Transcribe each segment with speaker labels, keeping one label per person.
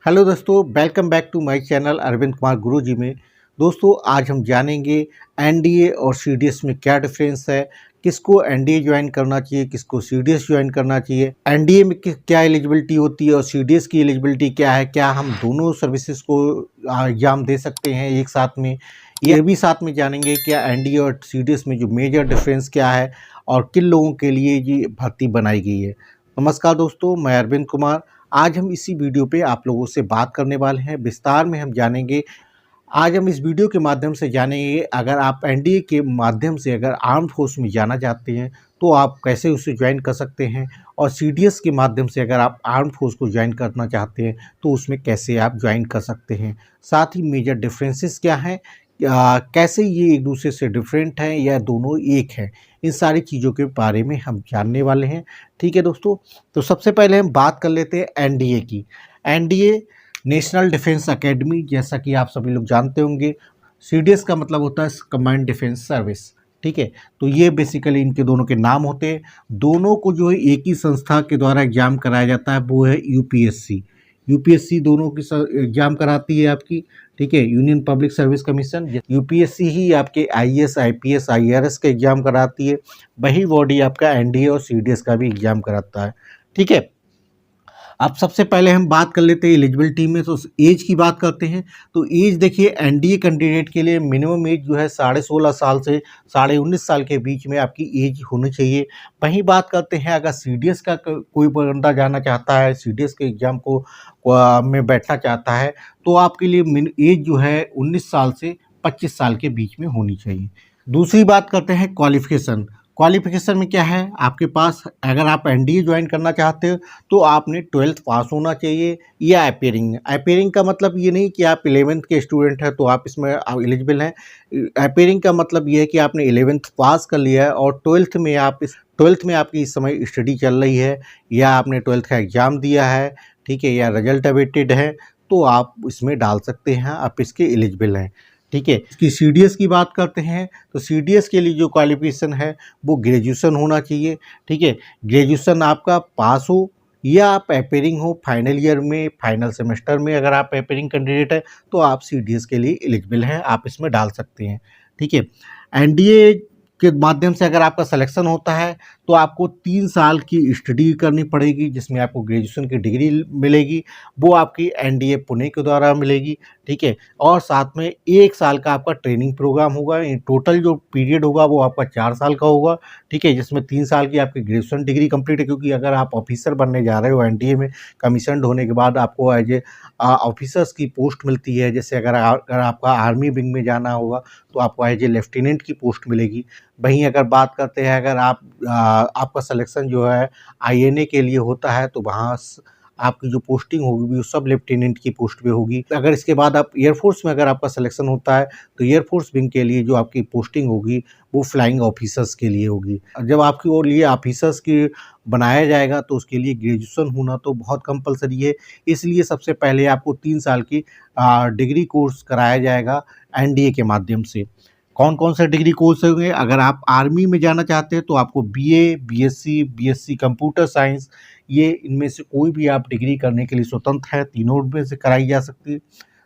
Speaker 1: Hello दोस्तों, welcome back to my channel Arvind Kumar Guruji में। दोस्तों, आज हम जानेंगे एनडीए और सीडीएस में क्या डिफरेंस है, किसको एनडीए ज्वाइन करना चाहिए, किसको सीडीएस ज्वाइन करना चाहिए, एनडीए में क्या एलिजिबिलिटी होती है और सीडीएस की एलिजिबिलिटी क्या है, क्या हम दोनों सर्विसेज को एग्जाम दे सकते हैं एक साथ में। ये भी साथ में जानेंगे क्या एनडीए और सीडीएस में जो मेजर डिफरेंस क्या है और किन लोगों के लिए ये भर्ती बनाई गई है। नमस्कार दोस्तों, मैं अरविंद कुमार। आज हम इसी वीडियो पे आप लोगों से बात करने वाले हैं, विस्तार में हम जानेंगे। आज हम इस वीडियो के माध्यम से जानेंगे अगर आप एनडीए के माध्यम से अगर आर्म्ड फोर्स में जाना चाहते हैं तो आप कैसे उसे ज्वाइन कर सकते हैं, और सीडीएस के माध्यम से अगर आप आर्म्ड फोर्स को ज्वाइन करना चाहते हैं तो उसमें कैसे आप ज्वाइन कर सकते हैं। साथ ही मेजर डिफरेंसेस क्या हैं, कैसे ये एक दूसरे से डिफरेंट हैं या दोनों एक हैं, इन सारी चीज़ों के बारे में हम जानने वाले हैं। ठीक है दोस्तों, तो सबसे पहले हम बात कर लेते हैं एनडीए की। एनडीए नेशनल डिफेंस एकेडमी, जैसा कि आप सभी लोग जानते होंगे। सीडीएस का मतलब होता है कमांड डिफेंस सर्विस। ठीक है, तो ये बेसिकली इनके दोनों के नाम होते हैं। दोनों को जो है एक ही संस्था के द्वारा एग्जाम कराया जाता है, वो है यूपीएससी। यूपीएससी दोनों की एग्जाम कराती है आपकी। ठीक है, union public service commission. UPSC ही आपके आईएएस, आईपीएस, आईआरएस का एग्जाम कराती है। वही बॉडी आपका एनडीए और सीडीएस का भी एग्जाम कराता है। ठीक है, अब सबसे पहले हम बात कर लेते हैं एलिजिबिलिटी में, तो एज की बात करते हैं। तो एज देखिए, एनडीए कैंडिडेट के लिए मिनिमम एज जो है 16.5 साल से 19.5 साल के बीच में आपकी एज होनी चाहिए। वहीं बात करते हैं अगर सीडीएस का कोई बंदा जाना चाहता है, सीडीएस के एग्जाम में बैठना चाहता है, तो आपके लिए एज जो है 19 साल से 25 साल के बीच में होनी चाहिए। दूसरी बात करते हैं क्वालिफिकेशन। क्वालिफिकेशन में क्या है आपके पास, अगर आप एनडीए ज्वाइन करना चाहते हो तो आपने 12th पास होना चाहिए या अपेयरिंग। अपेयरिंग का मतलब ये नहीं कि आप 11th के स्टूडेंट हैं तो आप इसमें एलिजिबल हैं। अपेयरिंग का मतलब ये है कि आपने 11th पास कर लिया है और 12th में आपकी इस समय स्टडी चल रही है, या आपने 12th का एग्ज़ाम दिया है, ठीक है, या रिजल्ट अवेटेड है, तो आप इसमें डाल सकते हैं, आप इसके एलिजिबल हैं। ठीक है, इसकी सीडीएस की बात करते हैं तो सीडीएस के लिए जो क्वालिफिकेशन है वो ग्रेजुएशन होना चाहिए। ठीक है, ग्रेजुएशन आपका पास हो या आप अपेयरिंग हो फाइनल ईयर में, फाइनल सेमेस्टर में अगर आप अपेयरिंग कैंडिडेट है तो आप सीडीएस के लिए एलिजिबल हैं, आप इसमें डाल सकते हैं। ठीक है, एनडीए के माध्यम से अगर आपका सिलेक्शन होता है तो आपको 3 साल की स्टडी करनी पड़ेगी, जिसमें आपको ग्रेजुएशन की डिग्री मिलेगी, वो आपकी एनडीए पुणे के द्वारा मिलेगी। ठीक है, और साथ में 1 साल का आपका ट्रेनिंग प्रोग्राम होगा। टोटल जो पीरियड होगा वो आपका 4 साल का होगा। ठीक है, जिसमें 3 साल की आपकी ग्रेजुएशन डिग्री कंप्लीट है, क्योंकि अगर आप ऑफिसर बनने जा रहे हो एनडीए में, कमीशनड होने के बाद आपको एज ए ऑफिसर्स की पोस्ट मिलती है। जैसे अगर आपका आर्मी विंग में जाना होगा तो आपको एज ए लेफ्टिनेंट की पोस्ट मिलेगी। वहीं अगर बात करते हैं, अगर आपका सिलेक्शन जो है आईएनए के लिए होता है तो वहाँ आपकी जो पोस्टिंग होगी वो सब लेफ्टिनेंट की पोस्ट पे होगी। अगर इसके बाद आप एयरफोर्स में अगर आपका सिलेक्शन होता है तो एयरफोर्स विंग के लिए जो आपकी पोस्टिंग होगी वो फ्लाइंग ऑफिसर्स के लिए होगी। जब आपकी और लिए ऑफिसर्स की बनाया जाएगा तो उसके लिए ग्रेजुएशन होना तो बहुत कंपलसरी है। इसलिए सबसे पहले आपको 3 साल की डिग्री कोर्स कराया जाएगा एनडीए के माध्यम से। कौन कौन से डिग्री कोर्स होंगे, अगर आप आर्मी में जाना चाहते हैं तो आपको BA, BSc, BSc computer science, ये इनमें से कोई भी आप डिग्री करने के लिए स्वतंत्र हैं, तीनों में से कराई जा सकती है।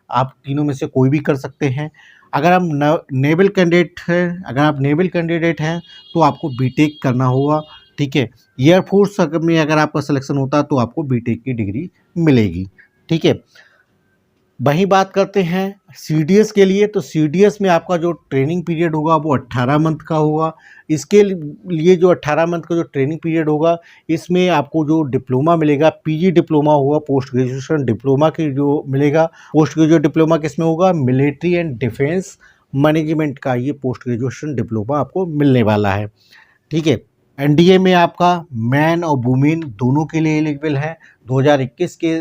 Speaker 1: आप तीनों में से कोई भी कर सकते हैं। अगर आप नेवल कैंडिडेट हैं तो आपको बीटेक करना होगा। ठीक है, एयरफोर्स में अगर आपका सिलेक्शन होता है तो आपको बीटेक की डिग्री मिलेगी। ठीक है, वहीं बात करते हैं सीडीएस के लिए, तो सीडीएस में आपका जो ट्रेनिंग पीरियड होगा वो 18 मंथ का होगा। इसके लिए जो 18 मंथ का जो ट्रेनिंग पीरियड होगा, इसमें आपको जो डिप्लोमा मिलेगा, पीजी डिप्लोमा होगा, पोस्ट ग्रेजुएशन डिप्लोमा की जो मिलेगा। पोस्ट ग्रेजुएट डिप्लोमा किसमें होगा, मिलिट्री एंड डिफेंस मैनेजमेंट का ये पोस्ट ग्रेजुएशन डिप्लोमा आपको मिलने वाला है। ठीक है, एनडीए में आपका मैन और वुमेन दोनों के लिए एलिजिबल है। 2021 के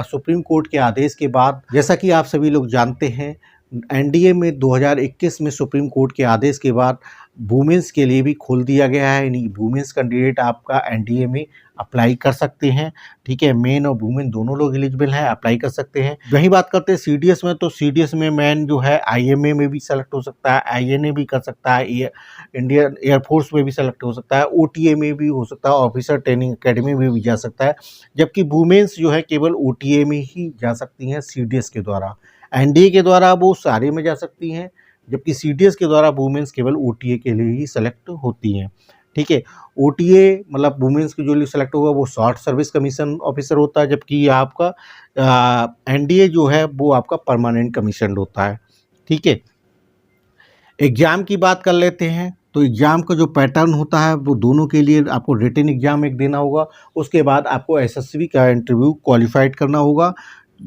Speaker 1: सुप्रीम कोर्ट के आदेश के बाद, जैसा कि आप सभी लोग जानते हैं, एनडीए में 2021 में सुप्रीम कोर्ट के आदेश के बाद वुमेन्स के लिए भी खोल दिया गया है, यानी वुमेन्स कैंडिडेट आपका एनडीए में अप्लाई कर सकते हैं। ठीक है, मेन और वुमेन दोनों लोग एलिजिबल हैं, अप्लाई कर सकते हैं। वहीं बात करते हैं सीडीएस में, तो सीडीएस में मैन जो है आईएमए में भी सेलेक्ट हो सकता है, आईएनए भी कर सकता है, इंडियन एयरफोर्स में भी सेलेक्ट हो सकता है, ओटीए में भी हो सकता है, ऑफिसर ट्रेनिंग अकेडमी में भी जा सकता है। जबकि वुमेन्स जो है केवल ओटीए में ही जा सकती हैं सीडीएस के द्वारा। एनडीए के द्वारा वो सारे में जा सकती हैं, जबकि सीडीएस के द्वारा वुमेन्स केवल ओटीए के लिए ही सेलेक्ट होती हैं। ठीक है, ओटीए मतलब वुमेन्स के जो लिए सेलेक्ट होगा वो शॉर्ट सर्विस कमीशन ऑफिसर होता है, जबकि आपका एनडीए जो है वो आपका परमानेंट कमीशन होता है। ठीक है, एग्ज़ाम की बात कर लेते हैं। तो एग्ज़ाम का जो पैटर्न होता है वो दोनों के लिए आपको रिटन एग्ज़ाम एक देना होगा, उसके बाद आपको एसएसबी का इंटरव्यू क्वालिफाइड करना होगा।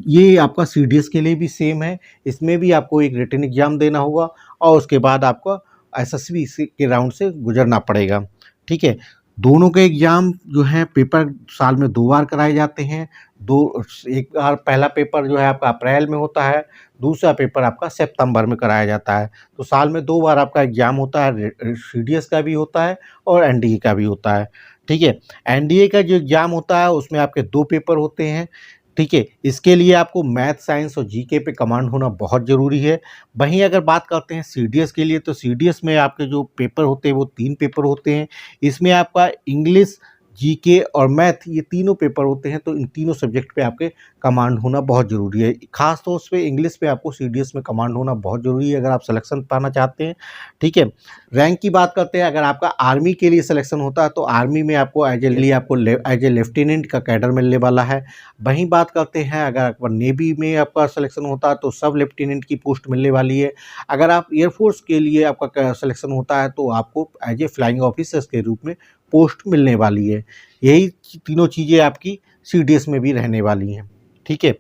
Speaker 1: ये आपका सीडीएस के लिए भी सेम है, इसमें भी आपको एक रिटन एग्ज़ाम देना होगा और उसके बाद आपको एसएसबी के राउंड से गुजरना पड़ेगा। ठीक है, दोनों के एग्ज़ाम जो हैं पेपर साल में 2 बार कराए जाते हैं। एक बार पहला पेपर जो है आपका अप्रैल में होता है, दूसरा पेपर आपका सितंबर में कराया जाता है। तो साल में 2 बार आपका एग्ज़ाम होता है, सीडीएस का भी होता है और एनडीए का भी होता है। ठीक है, एनडीए का जो एग्ज़ाम होता है उसमें आपके 2 पेपर होते हैं। ठीक है, इसके लिए आपको मैथ, साइंस और जीके पे कमांड होना बहुत ज़रूरी है। वहीं अगर बात करते हैं सीडीएस के लिए, तो सीडीएस में आपके जो पेपर होते हैं वो 3 पेपर होते हैं। इसमें आपका इंग्लिश, जीके और मैथ, ये तीनों पेपर होते हैं। तो इन तीनों सब्जेक्ट पे आपके कमांड होना बहुत ज़रूरी है। ख़ास तौर पे इंग्लिश पे आपको सीडीएस में कमांड होना बहुत ज़रूरी है अगर आप सिलेक्शन पाना चाहते हैं। ठीक है, रैंक की बात करते हैं। अगर आपका आर्मी के लिए सिलेक्शन होता है तो आर्मी में आपको एज ए लेफ्टिनेंट का कैडर मिलने वाला है। वहीं बात करते हैं अगर आपका नेवी में आपका सिलेक्शन होता है तो सब लेफ्टिनेंट की पोस्ट मिलने वाली है। अगर आप एयरफोर्स के लिए आपका सिलेक्शन होता है तो आपको एज ए फ्लाइंग ऑफिसर्स के रूप में पोस्ट मिलने वाली है। यही तीनों चीज़ें आपकी सीडीएस में भी रहने वाली हैं। ठीक है,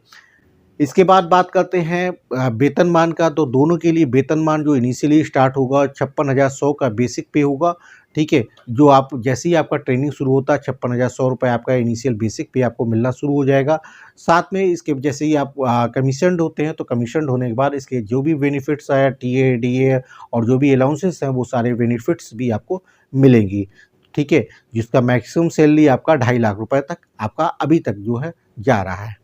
Speaker 1: इसके बाद बात करते हैं वेतनमान का। तो दोनों के लिए वेतनमान जो इनिशियली स्टार्ट होगा 56,100 का बेसिक पे होगा। ठीक है, जो आप जैसे ही आपका ट्रेनिंग शुरू होता है 56,100 रुपये आपका इनिशियल बेसिक पे आपको मिलना शुरू हो जाएगा। साथ में इसके जैसे ही आप कमीशन्ड होते हैं तो कमीशन्ड होने के बाद इसके जो भी बेनिफिट्स है, टीए, डीए और जो भी अलाउंसेस हैं वो सारे बेनिफिट्स भी आपको मिलेंगी। ठीक है, जिसका मैक्सिमम सैलरी आपका 2.5 लाख रुपए तक आपका अभी तक जो है जा रहा है।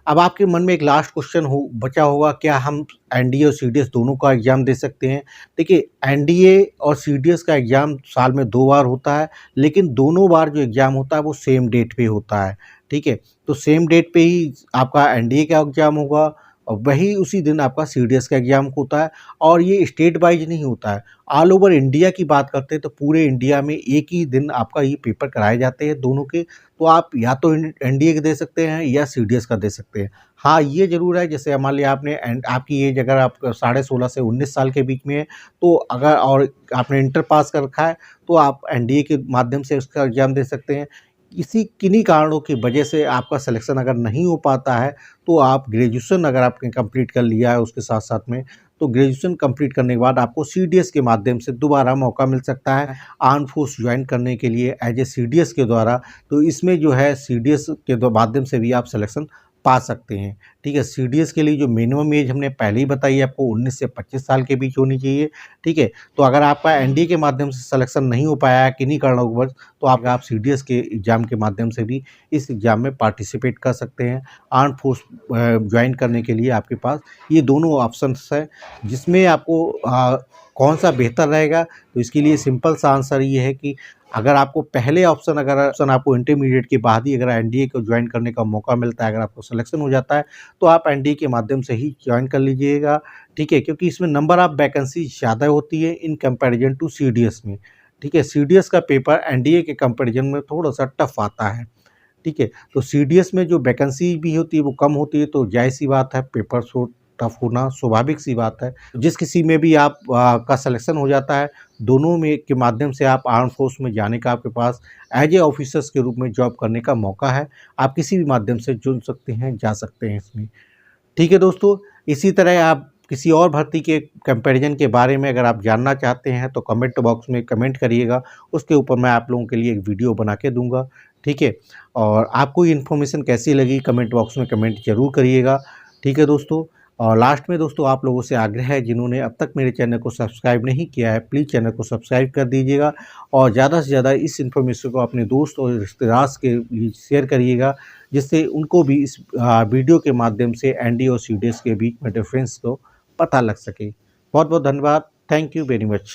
Speaker 1: अब आपके मन में एक लास्ट क्वेश्चन बचा होगा, क्या हम एनडीए और सीडीएस दोनों का एग्ज़ाम दे सकते हैं? देखिए, एनडीए और सीडीएस का एग्ज़ाम साल में 2 बार होता है, लेकिन दोनों बार जो एग्ज़ाम होता है वो सेम डेट पे होता है। ठीक है, तो सेम डेट पे ही आपका एनडीए का एग्ज़ाम होगा और वही उसी दिन आपका सीडीएस का एग्ज़ाम होता है और ये स्टेट वाइज नहीं होता है। ऑल ओवर इंडिया की बात करते हैं तो पूरे इंडिया में एक ही दिन आपका ये पेपर कराए जाते हैं दोनों के। तो आप या तो एनडीए का दे सकते हैं या सीडीएस का दे सकते हैं। हाँ, ये ज़रूर है, जैसे मान लिया आपने आपकी एज अगर आप 16.5 से 19 साल के बीच में है, तो अगर और आपने इंटर पास कर रखा है तो आप एनडीए के माध्यम से उसका एग्ज़ाम दे सकते हैं। किन्हीं कारणों की वजह से आपका सिलेक्शन अगर नहीं हो पाता है तो आप ग्रेजुएशन अगर आपने कंप्लीट कर लिया है उसके साथ साथ में, तो ग्रेजुएशन कंप्लीट करने के बाद आपको सीडीएस के माध्यम से दोबारा मौका मिल सकता है आर्म फोर्स ज्वाइन करने के लिए एज ए सीडीएस के द्वारा। तो इसमें जो है सीडीएस के माध्यम से भी आप सिलेक्शन पा सकते हैं। ठीक है, सीडीएस के लिए जो मिनिमम एज हमने पहले ही बताई है आपको 19 से 25 साल के बीच होनी चाहिए। ठीक है, तो अगर आपका एनडीए के माध्यम से सिलेक्शन नहीं हो पाया है किन्हीं कारणवश, तो आप सीडीएस के एग्ज़ाम के माध्यम से भी इस एग्ज़ाम में पार्टिसिपेट कर सकते हैं। आर्म फोर्स ज्वाइन करने के लिए आपके पास ये दोनों ऑप्शंस हैं, जिसमें आपको कौन सा बेहतर रहेगा, तो इसके लिए सिंपल सा आंसर ये है कि अगर आपको पहले ऑप्शन आपको इंटरमीडिएट के बाद ही अगर एनडीए को ज्वाइन करने का मौका मिलता है, अगर आपको सिलेक्शन हो जाता है तो आप एनडीए के माध्यम से ही ज्वाइन कर लीजिएगा। ठीक है, क्योंकि इसमें नंबर ऑफ़ वैकेंसी ज़्यादा होती है इन कंपैरिजन टू सीडीएस में। ठीक है, सीडीएस का पेपर एनडीए के कंपैरिजन में थोड़ा-सा टफ आता है। ठीक है, तो सीडीएस में जो वैकेंसी भी होती है वो कम होती है, तो ज़ाहिर-सी बात है पेपर सो टफ होना स्वाभाविक सी बात है। जिस किसी में भी आप का सिलेक्शन हो जाता है, दोनों में के माध्यम से आप आर्म फोर्स में जाने का आपके पास एज ए ऑफिसर्स के रूप में जॉब करने का मौका है। आप किसी भी माध्यम से चुन सकते हैं, जा सकते हैं इसमें। ठीक है दोस्तों, इसी तरह आप किसी और भर्ती के कंपैरिजन के बारे में अगर आप जानना चाहते हैं तो कमेंट बॉक्स में कमेंट करिएगा, उसके ऊपर मैं आप लोगों के लिए एक वीडियो बना के दूँगा। ठीक है, और आपको ये इन्फॉर्मेशन कैसी लगी कमेंट बॉक्स में कमेंट ज़रूर करिएगा। ठीक है दोस्तों, और लास्ट में दोस्तों आप लोगों से आग्रह है, जिन्होंने अब तक मेरे चैनल को सब्सक्राइब नहीं किया है, प्लीज़ चैनल को सब्सक्राइब कर दीजिएगा और ज़्यादा से ज़्यादा इस इन्फॉर्मेशन को अपने दोस्त और रिश्तेदार के बीच शेयर करिएगा, जिससे उनको भी इस वीडियो के माध्यम से एनडीए और सीडीएस के बीच में डिफरेंस को पता लग सके। बहुत बहुत धन्यवाद। Thank you very much.